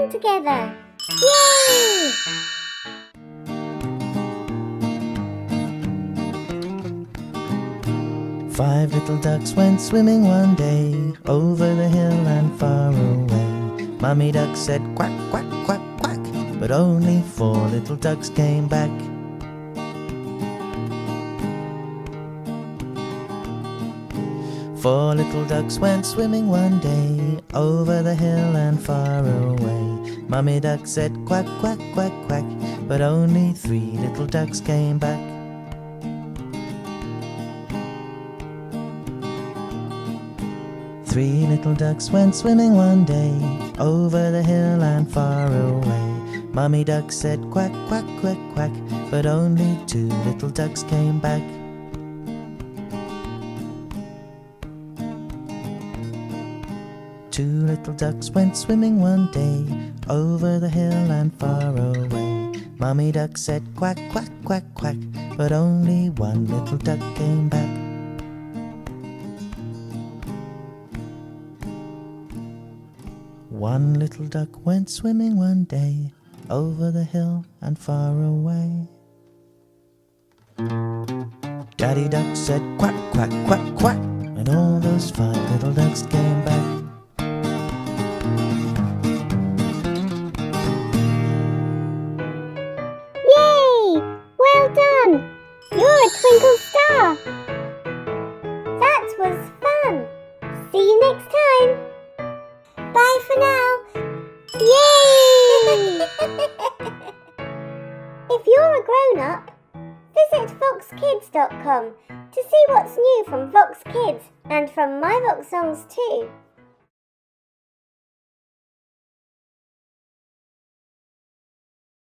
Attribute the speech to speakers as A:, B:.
A: song together. Yay!
B: Five little ducks went swimming one day, over the hill and far away. Mummy duck said quack, quack, quack, quack, but only four little ducks came back. Four little ducks went swimming one day, over the hill and far away. Mummy duck said quack, quack, quack, quack, but only three little ducks came back. Three little ducks went swimming one day, over the hill and far away. Mummy duck said quack, quack, quack, quack, but only two little ducks came back. Two little ducks went swimming one day, over the hill and far away. Mummy duck said quack, quack, quack, quack, but only one little duck came back. One little duck went swimming one day, over the hill and far away. Daddy duck said quack, quack, quack, quack, and all those five little ducks came back.
A: Yay! Well done! You're a twinkle star! That was fun! See you next time! Bye for now! Yay! If you're a grown-up, visit VoxKids.com to see what's new from VoxKids and from MyVoxSongs too.